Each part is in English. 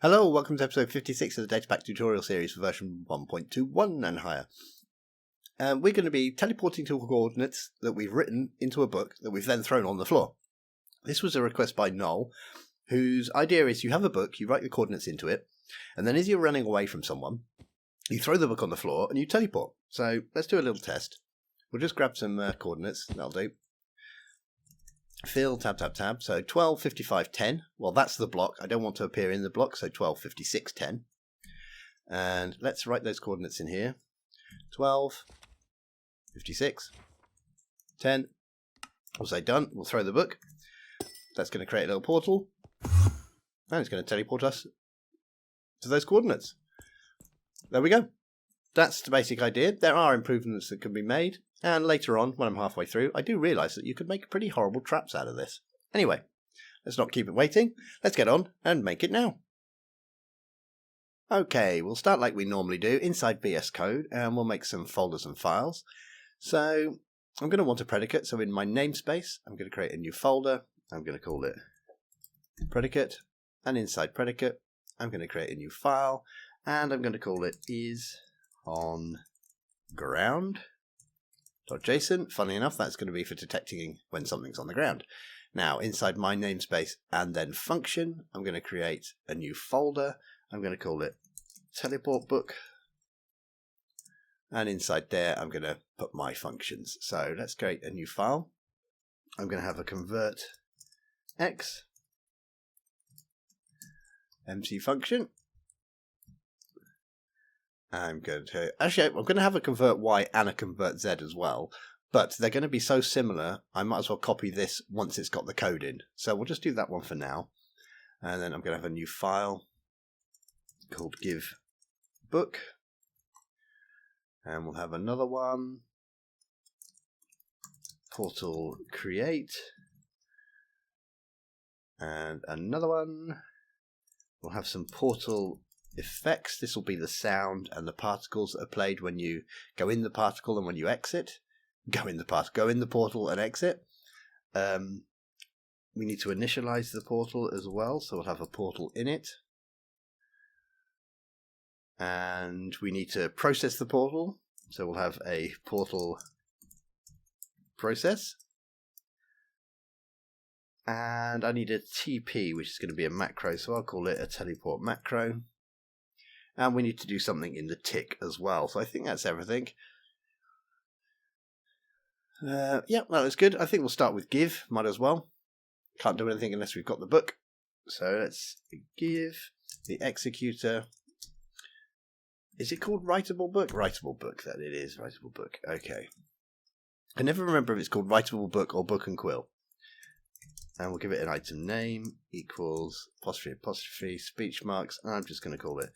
Hello, welcome to episode 56 of the Datapack tutorial series for version 1.21 and higher. We're going to be teleporting to coordinates that we've written into a book that we've then thrown on the floor. This was a request by Noel, whose idea is you have a book, you write the coordinates into it, and then as you're running away from someone, you throw the book on the floor and you teleport. So let's do a little test. We'll just grab some coordinates, that'll do. Fill, tab, so 12, 55, 10. Well, that's the block. I don't want to appear in the block, so 12, 56, 10. And let's write those coordinates in here. 12, 56, 10. We'll say done. We'll throw the book. That's going to create a little portal. And it's going to teleport us to those coordinates. There we go. That's the basic idea. There are improvements that can be made. And later on, when I'm halfway through, I do realise that you could make pretty horrible traps out of this. Anyway, let's not keep it waiting. Let's get on and make it now. Okay, we'll start like we normally do inside VS Code, and we'll make some folders and files. So I'm going to want a predicate. So in my namespace, I'm going to create a new folder. I'm going to call it Predicate. And inside Predicate, I'm going to create a new file. And I'm going to call it isOnGround.json. Funnily enough, that's going to be for detecting when something's on the ground. Now, inside my namespace and then function, I'm going to create a new folder. I'm going to call it teleport book. And inside there, I'm going to put my functions. So let's create a new file. I'm going to have a convert x MC function. I'm going to have a convert y and a convert z as well, but they're going to be so similar, I might as well copy this once it's got the code in. So we'll just do that one for now. And then I'm going to have a new file called give book. And we'll have another one, portal create. And another one, we'll have some portal effects. This will be the sound and the particles that are played when you go in the particle and when you exit. Go in the portal and exit. We need to initialize the portal as well, so we'll have a portal init. And we need to process the portal, so we'll have a portal process. And I need a TP, which is going to be a macro, so I'll call it a teleport macro. And we need to do something in the tick as well. So I think that's everything. Yeah, that was good. I think we'll start with give. Might as well. Can't do anything unless we've got the book. So let's give the executor. Is it called writable book? Writable book, that it is. Writable book. Okay. I never remember if it's called writable book or book and quill. And we'll give it an item name equals apostrophe speech marks. And I'm just going to call it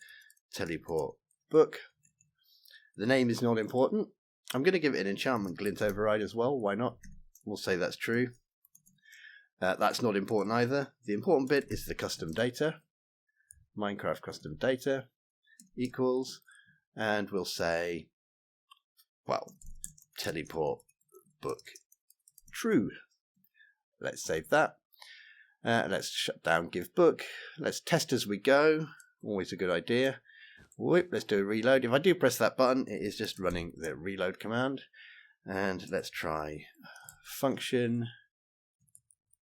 teleport book. The name is not important. I'm going to give it an enchantment glint override as well. Why not? We'll say that's true. That's not important either. The important bit is the custom data. Minecraft custom data equals, and we'll say, well, teleport book true. Let's save that. Let's shut down give book. Let's test as we go. Always a good idea. Whoop, let's do a reload. If I do press that button, it is just running the reload command. And let's try function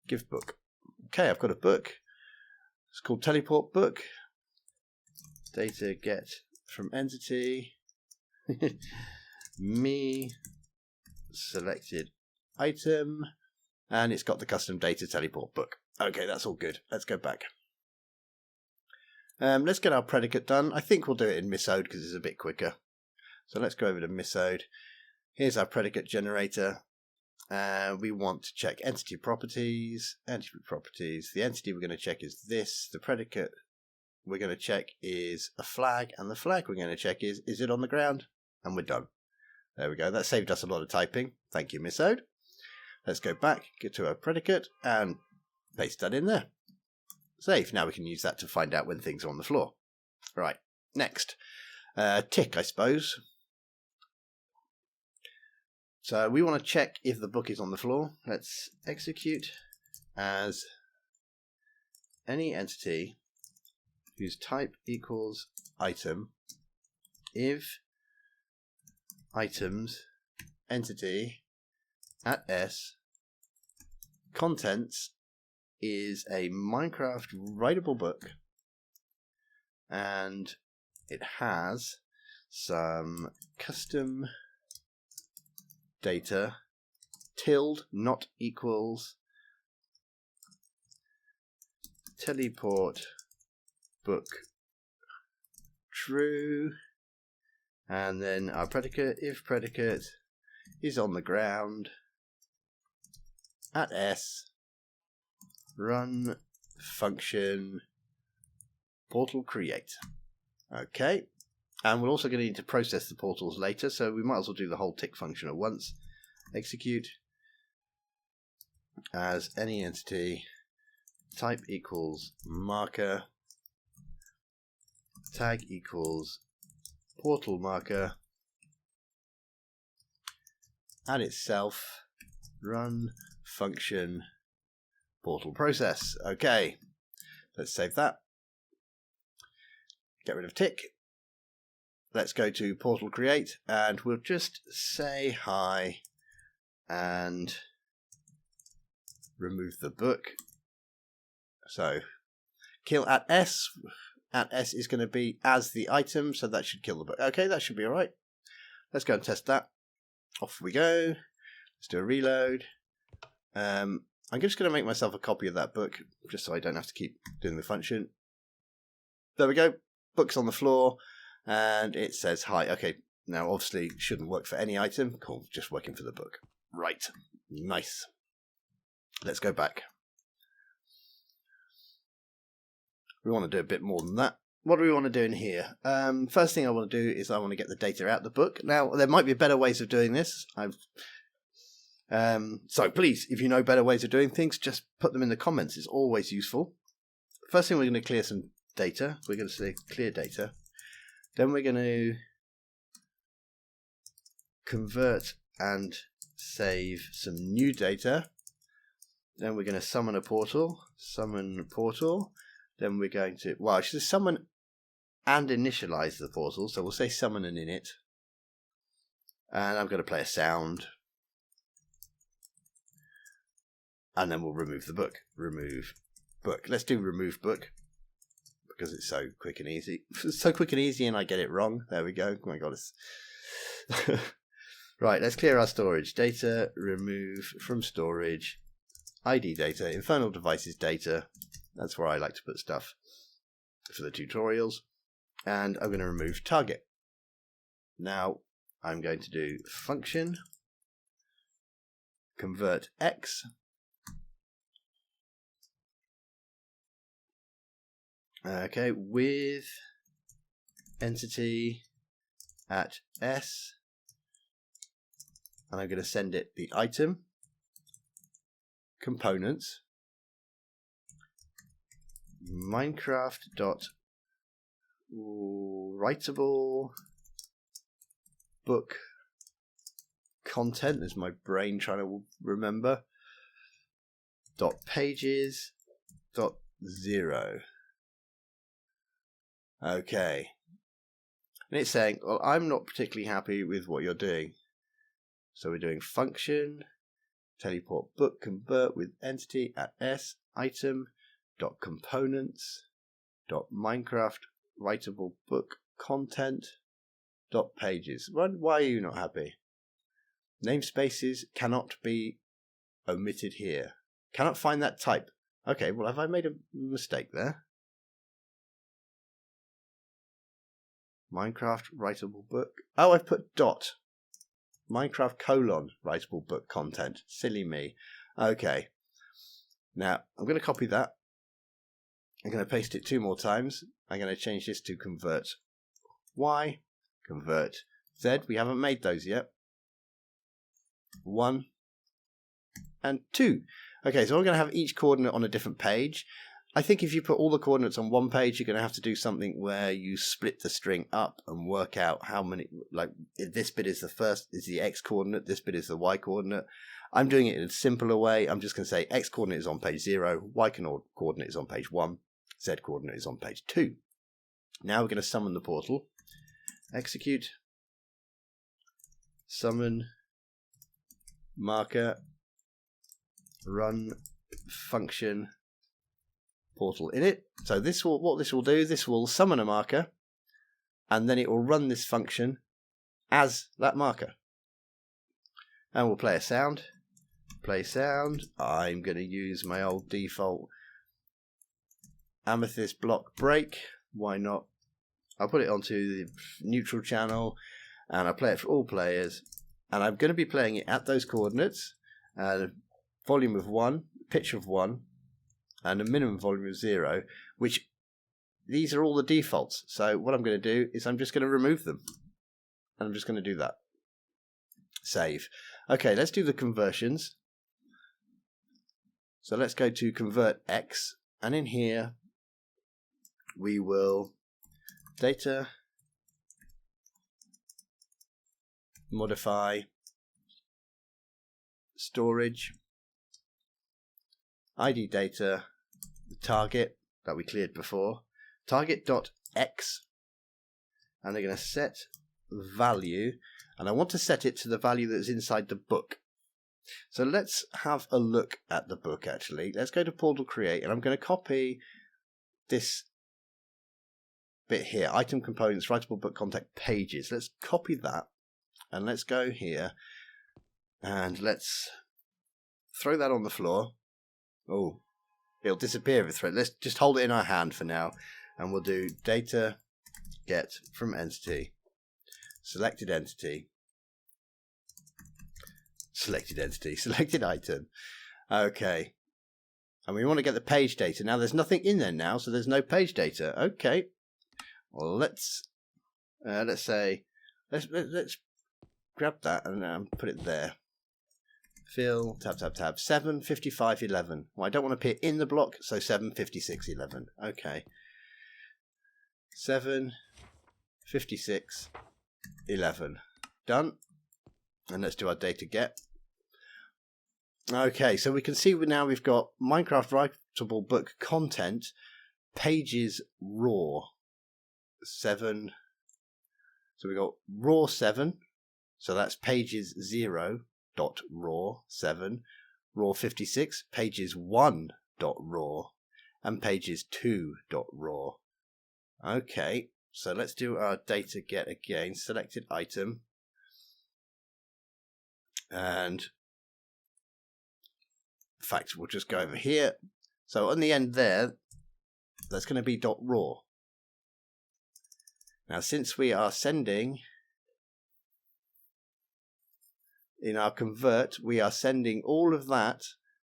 give book. Okay, I've got a book. It's called teleport book. Data get from entity. Me selected item. And it's got the custom data teleport book. Okay, that's all good. Let's go back. Let's get our predicate done. I think we'll do it in misode because it's a bit quicker. So let's go over to misode. Here's our predicate generator. We want to check entity properties. Entity properties. The entity we're going to check is this. The predicate we're going to check is a flag. And the flag we're going to check is it on the ground? And we're done. There we go. That saved us a lot of typing. Thank you, misode. Let's go back, get to our predicate, and paste that in there. Save. Now we can use that to find out when things are on the floor. Right, next. Tick, I suppose. So we want to check if the book is on the floor. Let's execute as any entity whose type equals item if items entity at S contents is a Minecraft writable book and it has some custom data tilde not equals teleport book true, and then our predicate, if predicate is on the ground at S, run function portal create. Okay, and we're also going to need to process the portals later, so we might as well do the whole tick function at once. Execute as any entity, type equals marker, tag equals portal marker, and itself run function portal process. Okay, let's save that. Get rid of tick. Let's go to portal create and we'll just say hi and remove the book. So kill at S. At S is going to be as the item, so that should kill the book. Okay, that should be all right. Let's go and test that. Off we go. Let's do a reload. I'm just going to make myself a copy of that book, just so I don't have to keep doing the function. There we go. Book's on the floor, and it says hi. Okay, now obviously shouldn't work for any item. Cool, just working for the book. Right, nice. Let's go back. We want to do a bit more than that. What do we want to do in here? First thing I want to do is I want to get the data out of the book. Now, there might be better ways of doing this. So please, if you know better ways of doing things, just put them in the comments. It's always useful. First thing, we're going to clear some data. We're going to say clear data. Then we're going to convert and save some new data. Then we're going to summon a portal. Summon portal. Then we're going to, well, I should summon and initialize the portal. So we'll say summon and init. And I'm going to play a sound. And then we'll remove the book. Remove book. Let's do remove book. Because it's so quick and easy. It's so quick and easy and I get it wrong. There we go. Oh my God. Right, let's clear our storage. Data, remove from storage. ID data, infernal devices data. That's where I like to put stuff for the tutorials. And I'm going to remove target. Now I'm going to do function convert X. Okay, with entity at S. And I'm going to send it the item components Minecraft.writable book content. Is my brain trying to remember. .pages .0. Okay. And it's saying, well, I'm not particularly happy with what you're doing. So we're doing function teleport book convert with entity at S item .components .minecraft writable book content .pages. Why are you not happy? Namespaces cannot be omitted here. Cannot find that type. Okay, well, have I made a mistake there? Minecraft writable book. Oh, I've put dot. Minecraft : writable book content. Silly me. Okay. Now, I'm going to copy that. I'm going to paste it 2 more times. I'm going to change this to convert Y, convert Z. We haven't made those yet. 1 and 2. Okay, so I'm going to have each coordinate on a different page. I think if you put all the coordinates on one page, you're going to have to do something where you split the string up and work out how many, like this bit is the X coordinate, this bit is the Y coordinate. I'm doing it in a simpler way. I'm just going to say X coordinate is on page 0, Y coordinate is on page 1, Z coordinate is on page 2. Now we're going to summon the portal. Execute. Summon marker. Run function portal init. So this will, what this will do, this will summon a marker, and then it will run this function as that marker. And we'll play a sound. Play sound. I'm going to use my old default amethyst block break. Why not? I'll put it onto the neutral channel, and I'll play it for all players. And I'm going to be playing it at those coordinates. Volume of 1, pitch of 1, and a minimum volume of 0, which these are all the defaults. So what I'm going to do is I'm just going to remove them. And I'm just going to do that. Save. Okay, let's do the conversions. So let's go to convert X, and in here we will data modify storage ID data, the target that we cleared before, target.x, and they're going to set value, and I want to set it to the value that's inside the book. So let's have a look at the book actually. Let's go to Portal Create, and I'm going to copy this bit here, item components, writable book contact pages. Let's copy that, and let's go here, and let's throw that on the floor. Oh, it'll disappear if we throw it. Let's just hold it in our hand for now, and we'll do data get from entity, selected entity, selected item. Okay, and we want to get the page data. Now there's nothing in there now, so there's no page data. Okay, well let's say let's grab that and put it there. Fill, tab, 7, 55, 11. Well, I don't want to appear in the block, so 7, 56, 11. Okay. 7, 56, 11. Done. And let's do our data get. Okay, so we can see now we've got Minecraft writable book content, pages raw. 7. So we've got raw 7. So that's pages 0. .raw 7, raw 56, pages 1.raw, and pages 2.raw. Okay, so let's do our data get again. Selected item, and in fact we'll just go over here. So on the end there, that's going to be .raw. Now since we are sending in our convert, we are sending all of that.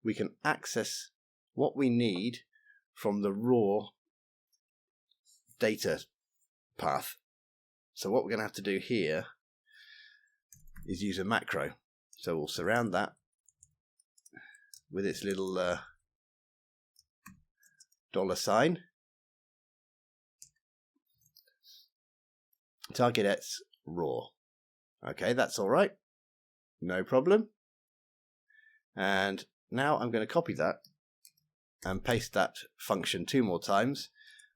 We can access what we need from the raw data path. So what we're going to have to do here is use a macro. So we'll surround that with its little $sign. Target X raw. Okay, that's all right. No problem. And now I'm going to copy that and paste that function 2 more times.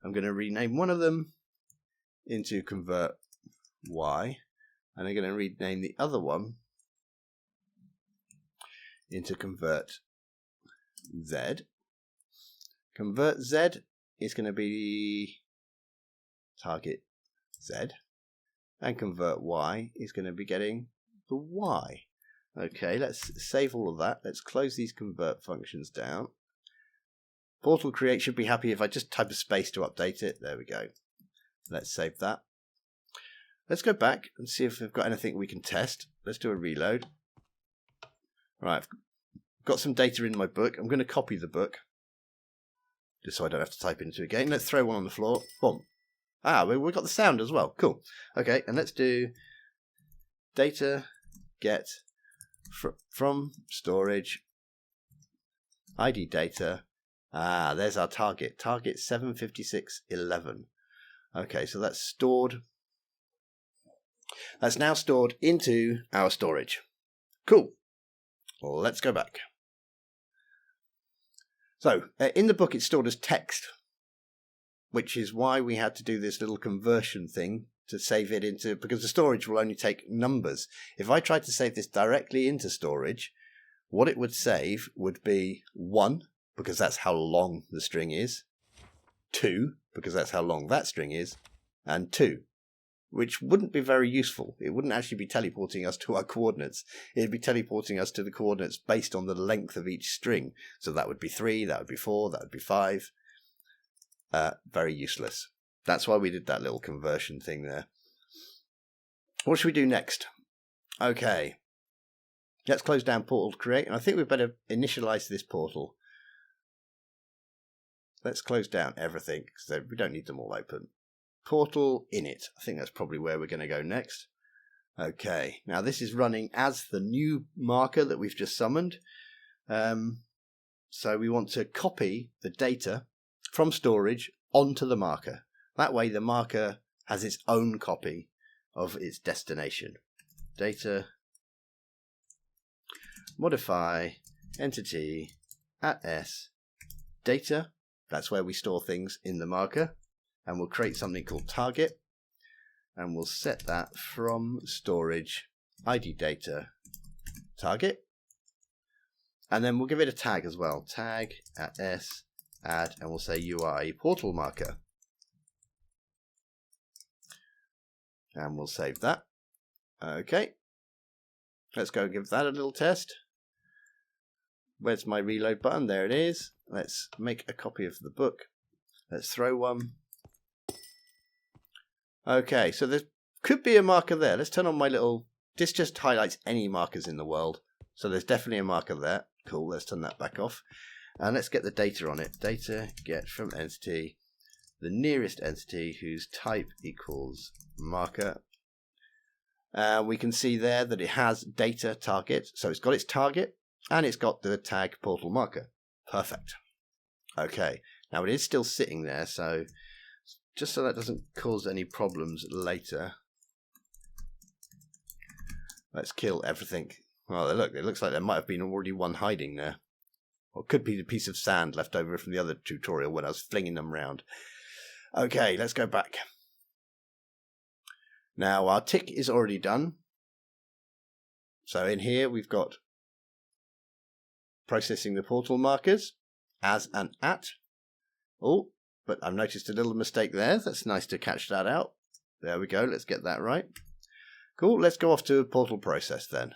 I'm going to rename one of them into convert Y, and I'm going to rename the other one into convert Z. Convert Z is going to be target Z, and convert Y is going to be getting the Y. Okay, let's save all of that. Let's close these convert functions down. Portal Create should be happy if I just type a space to update it. There we go. Let's save that. Let's go back and see if we've got anything we can test. Let's do a reload. Right, I've got some data in my book. I'm going to copy the book, just so I don't have to type into it again. Let's throw one on the floor. Boom. Ah, we've got the sound as well. Cool. Okay, and let's do data get from storage ID data. Ah, there's our target. Target 75611. Okay, so that's stored. That's now stored into our storage. Cool. Well, let's go back. So in the book it's stored as text. which is why we had to do this little conversion thing to save it into, because the storage will only take numbers. If I tried to save this directly into storage, what it would save would be 1, because that's how long the string is, 2, because that's how long that string is, and 2, which wouldn't be very useful. It wouldn't actually be teleporting us to our coordinates. It'd be teleporting us to the coordinates based on the length of each string. So that would be 3, that would be 4, that would be 5. Very useless. That's why we did that little conversion thing there. What should we do next? Okay. Let's close down portal create, and I think we better initialize this portal. Let's close down everything, because we don't need them all open. Portal init. I think that's probably where we're going to go next. Okay. Now this is running as the new marker that we've just summoned. So we want to copy the data from storage onto the marker. That way the marker has its own copy of its destination. Data modify entity at s data. That's where we store things in the marker. And we'll create something called target. And we'll set that from storage ID data target. And then we'll give it a tag as well. Tag at s add, and we'll say UI portal marker. And we'll save that. Okay. Let's go give that a little test. Where's my reload button? There it is. Let's make a copy of the book. Let's throw one. Okay, so there could be a marker there. Let's turn on my little... This just highlights any markers in the world. So there's definitely a marker there. Cool, let's turn that back off. And let's get the data on it. Data get from entity, the nearest entity whose type equals marker. We can see there that it has data target. So it's got its target and it's got the tag portal marker. Perfect. Okay, now it is still sitting there, so just so that doesn't cause any problems later, let's kill everything. Well, look, it looks like there might have been already one hiding there. Or it could be the piece of sand left over from the other tutorial when I was flinging them around. Okay, let's go back. Now our tick is already done. So in here we've got processing the portal markers as an at. Oh, but I've noticed a little mistake there. That's nice to catch that out. There we go. Let's get that right. Cool. Let's go off to portal process then.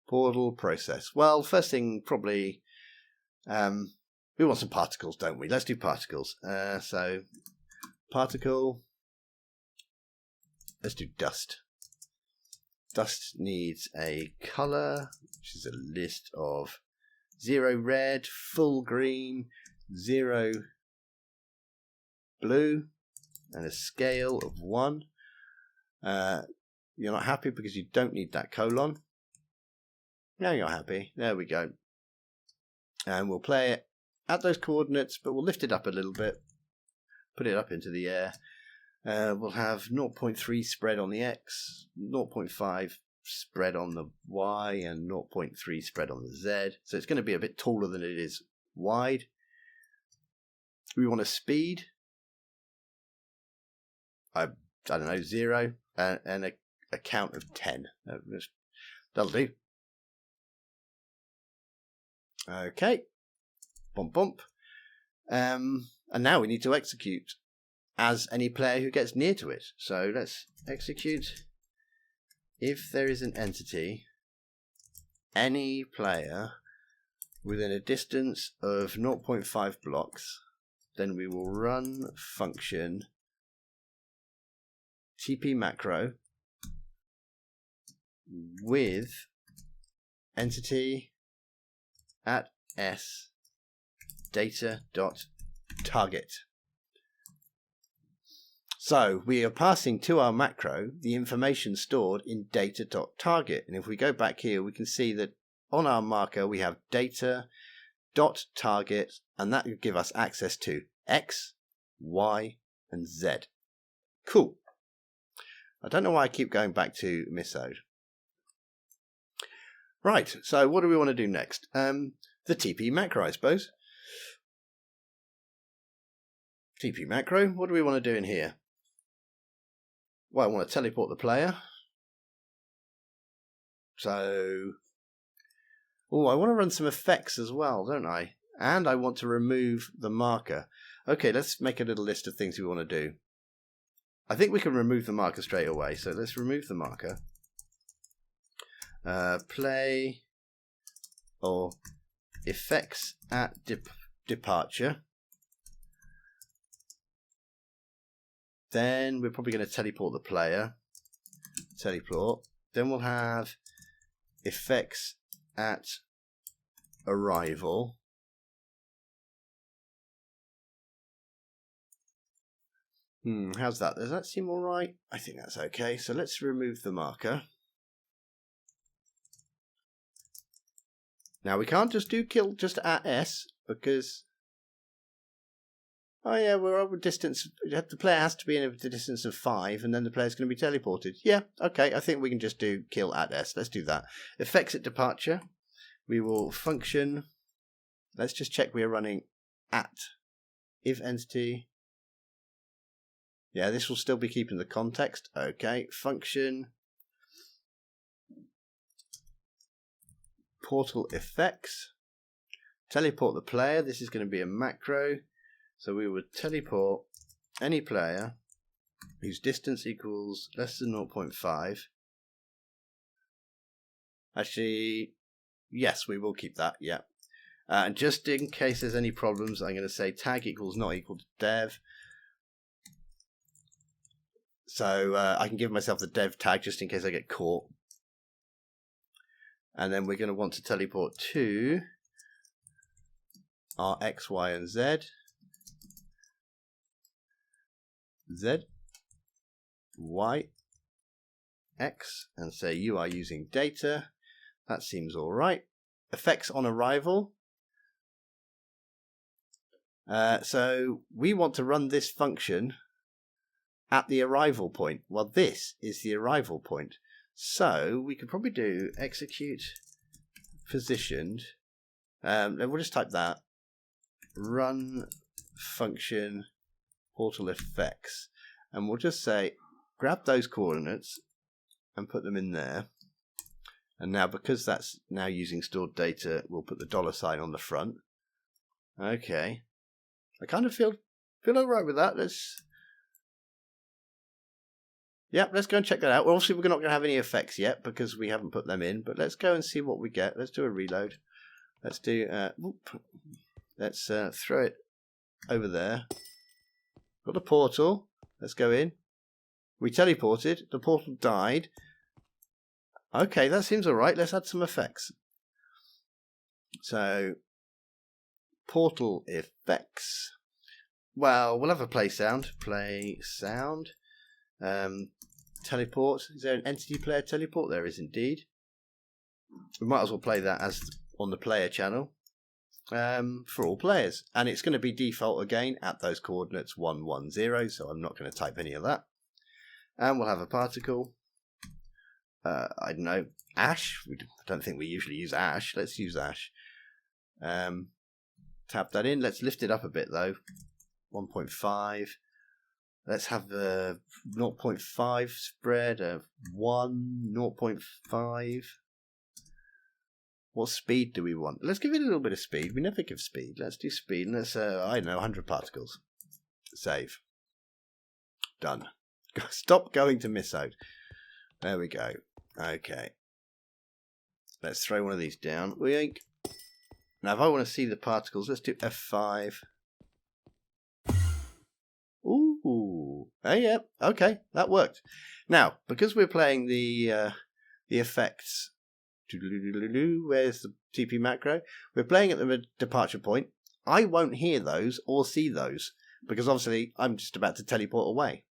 Portal process. Well, first thing probably, we want some particles, don't we? Let's do particles. So particle. Let's do dust. Dust needs a color, which is a list of 0 red, full green, 0 blue, and a scale of 1. You're not happy because you don't need that colon. Now you're happy. There we go. And we'll play it at those coordinates, but we'll lift it up a little bit, put it up into the air. We'll have 0.3 spread on the X, 0.5 spread on the Y, and 0.3 spread on the Z. So it's going to be a bit taller than it is wide. We want a speed. I don't know, 0, and a count of 10. That'll do. Okay. Bump, bump. And now we need to execute as any player who gets near to it. So let's execute. If there is an entity, any player within a distance of 0.5 blocks, then we will run function TP macro with entity at s data.target. So we are passing to our macro the information stored in data.target. And if we go back here, we can see that on our marker we have data.target, and that will give us access to X, Y, and Z. Cool. I don't know why I keep going back to Misode. Right, so what do we want to do next? The TP macro, I suppose. TP macro. What do we want to do in here? Well, I want to teleport the player. So, oh, I want to run some effects as well, don't I? And I want to remove the marker. Okay, let's make a little list of things we want to do. I think we can remove the marker straight away. So let's remove the marker. Play or effects at departure. Then we're probably going to teleport the player. Teleport. Then we'll have effects at arrival. How's that? Does that seem alright? I think that's okay. So let's remove the marker. Now we can't just do kill just at S because... Oh yeah, we're over distance. The player has to be in a distance of 5 and then the player's going to be teleported. Yeah, okay. I think we can just do kill at S. Let's do that. Effects at departure. We will function. Let's just check we are running at. If entity... Yeah, this will still be keeping the context. Okay, function. Portal effects. Teleport the player. This is going to be a macro. So we would teleport any player whose distance equals less than 0.5. Actually, yes, we will keep that, yeah. And just in case there's any problems, I'm going to say tag equals not equal to dev. So I can give myself the dev tag just in case I get caught. And then we're going to want to teleport to our X, Y, and Z. Z, Y, X, and say you are using data. That seems all right. Effects on arrival. So we want to run this function at the arrival point. Well, this is the arrival point. So we could probably do execute positioned. We'll just type that. Run function portal effects. And we'll just say grab those coordinates and put them in there. And now because that's now using stored data, we'll put the $sign on the front. Okay. I kind of feel all right with that. Let's go and check that out. Well, obviously, we're not going to have any effects yet because we haven't put them in, but let's go and see what we get. Let's do a reload. Let's do, let's throw it over there. Got the portal. Let's go in. We teleported. The portal died. Okay, that seems all right. Let's add some effects. So, portal effects. Well, we'll have a play sound. Play sound. Teleport. Is there an entity player teleport? There is indeed. We might as well play that as on the player channel for all players. And it's going to be default again at those coordinates 1, 1, 0. So I'm not going to type any of that. And we'll have a particle. I don't know. Ash. I don't think we usually use ash. Let's use ash. Tap that in. Let's lift it up a bit though. 1.5. Let's have a 0.5 spread of 1, 0.5. What speed do we want? Let's give it a little bit of speed. We never give speed. Let's do speed. And let's, I don't know, 100 particles. Save. Done. Stop going to miss out. There we go. Okay. Let's throw one of these down. Wink. Now, if I want to see the particles, let's do F5. Ooh. Oh, yeah. Okay. That worked. Now, because we're playing the effects. Where's the TP macro? We're playing at the departure point. I won't hear those or see those because obviously I'm just about to teleport away.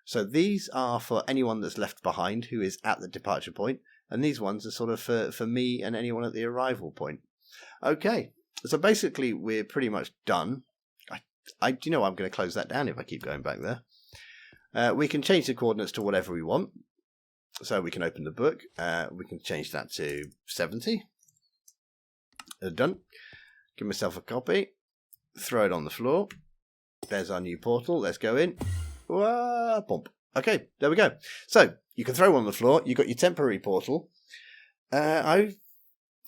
So these are for anyone that's left behind who is at the departure point, and these ones are sort of for me and anyone at the arrival point. Okay, so basically we're pretty much done. Do you know I'm going to close that down if I keep going back there. We can change the coordinates to whatever we want. So we can open the book. We can change that to 70. Done. Give myself a copy. Throw it on the floor. There's our new portal. Let's go in. Whoa, bump. Okay, there we go. So you can throw one on the floor. You've got your temporary portal. I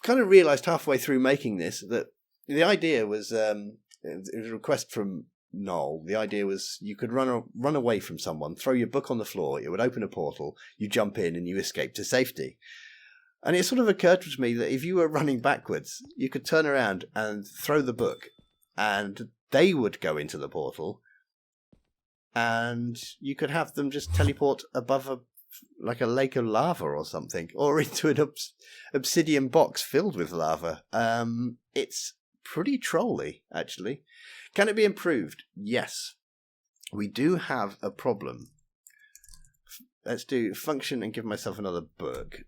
kind of realised halfway through making this that the idea was, it was a request from Noel. The idea was you could run away from someone, throw your book on the floor, it would open a portal, you jump in and you escape to safety. And it sort of occurred to me that if you were running backwards, you could turn around and throw the book and they would go into the portal and you could have them just teleport above like a lake of lava or something, or into an obsidian box filled with lava. It's pretty trolly, actually. Can it be improved? Yes. We do have a problem. Let's do function and give myself another book.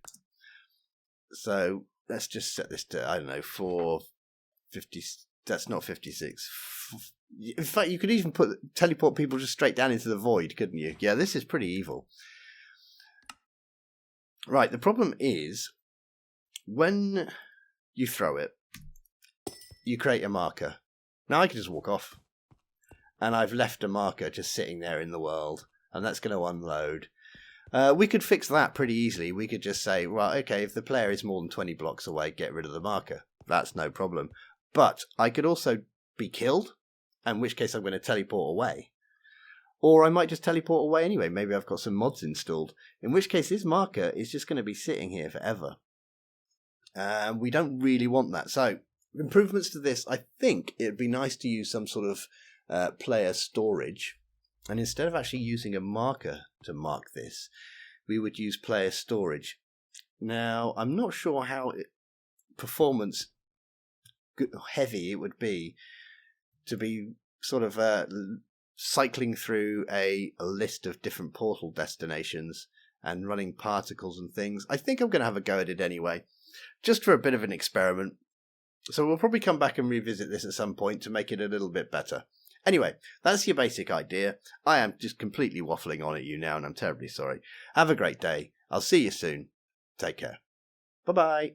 So let's just set this to, I don't know, 450. That's not 56. In fact, you could even teleport people just straight down into the void, couldn't you? Yeah, this is pretty evil. Right, the problem is when you throw it, you create a marker. Now I can just walk off. And I've left a marker just sitting there in the world. And that's going to unload. We could fix that pretty easily. We could just say, well, okay, if the player is more than 20 blocks away, get rid of the marker. That's no problem. But I could also be killed, in which case I'm going to teleport away. Or I might just teleport away anyway. Maybe I've got some mods installed. In which case this marker is just going to be sitting here forever. We don't really want that. So improvements to this, I think it'd be nice to use some sort of player storage. And instead of actually using a marker to mark this, we would use player storage. Now, I'm not sure how performance heavy it would be to be sort of cycling through a list of different portal destinations and running particles and things. I think I'm going to have a go at it anyway, just for a bit of an experiment. So we'll probably come back and revisit this at some point to make it a little bit better. Anyway, that's your basic idea. I am just completely waffling on at you now, and I'm terribly sorry. Have a great day. I'll see you soon. Take care. Bye-bye.